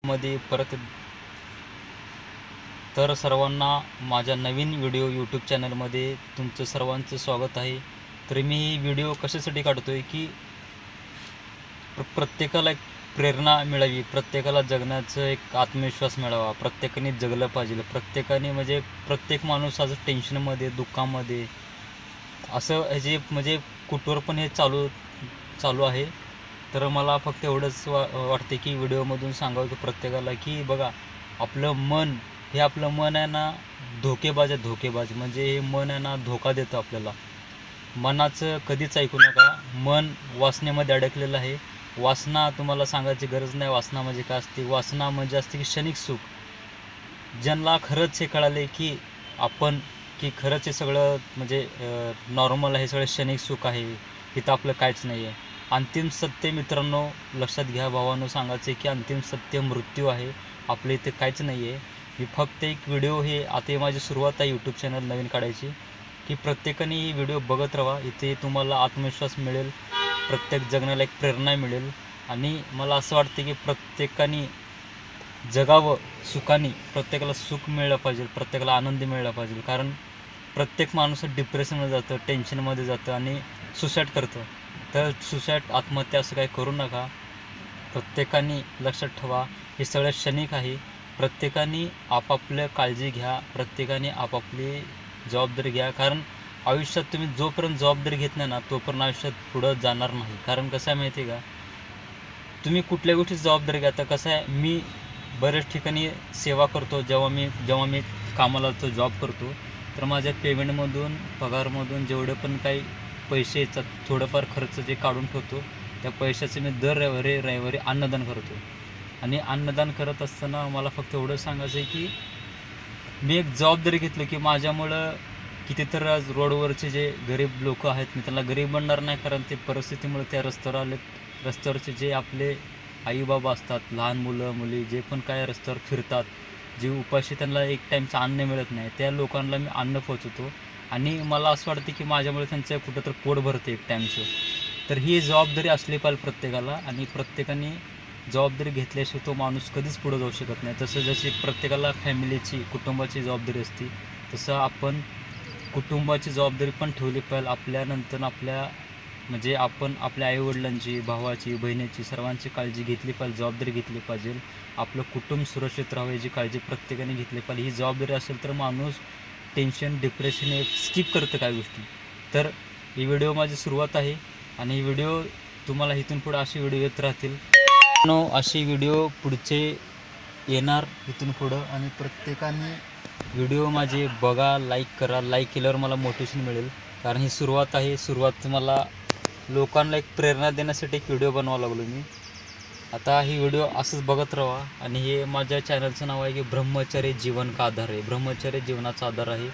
ब्लॉगमध्ये परत. तर सर्वांना माझ्या नवीन व्हिडिओ यूट्यूब चॅनलमध्ये तुमचं सर्वांचं स्वागत आहे. तर मी ही व्हिडिओ कशासाठी काढतो आहे की प्रत्येकाला एक प्रेरणा मिळावी, प्रत्येकाला जगण्याचं एक आत्मविश्वास मिळावा, प्रत्येकाने जगलं पाहिजे. प्रत्येकाने म्हणजे प्रत्येक माणूस आज टेन्शनमध्ये, दुःखामध्ये असं ह्याचे म्हणजे कुठवर पण हे चालू आहे. तर मला फक्त एवढंच वाटते की व्हिडिओमधून सांगावं की प्रत्येकाला की बघा, आपलं मन आहे ना धोकेबाज आहे. धोकेबाज म्हणजे हे मन आहे ना धोका देतं आपल्याला. मनाचं कधीच ऐकू नका. मन वासनेमध्ये अडकलेलं आहे. वासना तुम्हाला सांगायची गरज नाही. वासना म्हणजे काय असते? वासना म्हणजे असते की क्षणिक सुख. ज्यांना खरंच हे कळाले की खरंच हे सगळं म्हणजे नॉर्मल आहे, सगळं क्षणिक सुख आहे, इथं आपलं काहीच नाही आहे. अंतिम सत्य मित्रांनो लक्षात घ्या. भावांनो सांगायचं की अंतिम सत्य मृत्यू आहे. आपल्या इथे काहीच नाही आहे. मी फक्त एक व्हिडिओ हे आता माझी सुरुवात आहे यूट्यूब चॅनल नवीन काढायची, की प्रत्येकाने ही व्हिडिओ बघत राहा. इथे तुम्हाला आत्मविश्वास मिळेल, प्रत्येक जगण्याला एक प्रेरणा मिळेल. आणि मला असं वाटतं की प्रत्येकाने जगावं सुखाने. प्रत्येकाला सुख मिळलं पाहिजे, प्रत्येकाला आनंद मिळला पाहिजे. कारण प्रत्येक माणूस डिप्रेशनमध्ये जातं, टेन्शनमध्ये जातं आणि सुसाईड करतं. तर सुसाईड, आत्महत्या असं काही करू नका. प्रत्येकाने लक्षात ठेवा हे सगळं क्षणिक आहे. प्रत्येकाने आपापलं काळजी घ्या, प्रत्येकाने आपापली जबाबदारी घ्या. कारण आयुष्यात तुम्ही जोपर्यंत जबाबदारी घेत नाही ना तोपर्यंत आयुष्यात पुढं जाणार नाही. कारण कसं आहे माहिती आहे का, तुम्ही कुठल्या गोष्टीची जबाबदारी घ्या. तर कसं आहे, मी बऱ्याच ठिकाणी सेवा करतो. जेव्हा मी कामाला जातो, जॉब करतो, तर माझ्या पेमेंटमधून, पगारमधून जेवढे पण काही पैसे येतात, थोडंफार खर्च जे काढून ठेवतो, त्या पैशाचे मी दर रविवारी अन्नदान करतो. आणि अन्नदान करत असताना मला फक्त एवढं सांगायचं आहे की मी एक जबाबदारी घेतली की माझ्यामुळं कितीतर आज रोडवरचे जे गरीब लोक आहेत, मी त्यांना गरीब म्हणणार नाही, कारण ते परिस्थितीमुळे त्या रस्त्यावर आले. रस्त्यावरचे जे आपले आईबाबा असतात, लहान मुलं मुली जे पण काय रस्त्यावर फिरतात, जे उपाशी, त्यांना एक टाईमचं अन्न मिळत नाही, त्या लोकांना मी अन्न पोचवतो. आणि मला असं वाटतं की माझ्यामुळे त्यांचं कुठंतर पोट भरतं एक टाईमचं. तर ही जबाबदारी असली पाहिजे प्रत्येकाला. आणि प्रत्येकाने जबाबदारी घेतल्याशिवाय तो माणूस कधीच पुढं जाऊ शकत नाही. तसं जशी प्रत्येकाला फॅमिलीची, कुटुंबाची जबाबदारी असते, तसं आपण कुटुंबाची जबाबदारी पण ठेवली पाहिजे. आपल्यानंतर म्हणजे आपण आपल्या आईवडिलांची, भावाची, बहिणीची, सर्वांची काळजी घेतली पाहिजे, जबाबदारी घेतली पाहिजे. आपलं कुटुंब सुरक्षित राहावं याची काळजी प्रत्येकाने घेतली पाहिजे. ही जबाबदारी असेल तर माणूस टेन्शन, डिप्रेशन हे स्किप करतं काही गोष्टी. तर ही व्हिडिओ माझी सुरुवात आहे आणि ही व्हिडिओ तुम्हाला इथून पुढे अशी व्हिडिओ येत राहतील. अशी व्हिडिओ पुढचे येणार इथून पुढं. आणि प्रत्येकाने व्हिडिओ माझे बघा, लाईक करा. लाईक केल्यावर मला मोटिवेशन मिळेल. कारण ही सुरुवात आहे. सुरुवात मला लोकांना एक प्रेरणा देण्यासाठी एक व्हिडिओ बनवावा लागलो मी. आता ही व्हिडिओ असंच बघत राहा. आणि हे माझ्या चॅनलचं नाव आहे की ब्रह्मचर्य जीवन का आधार आहे. ब्रह्मचर्य जीवनाचा आधार आहे.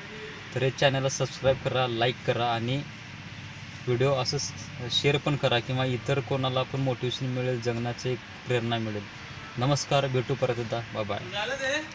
तर हे चॅनलला सबस्क्राईब करा, लाईक करा आणि व्हिडिओ असंच शेअर पण करा, किंवा इतर कोणाला पण मोटिवेशन मिळेल, जगण्याचं एक प्रेरणा मिळेल. नमस्कार, भेटू परत एकदा. Bye bye.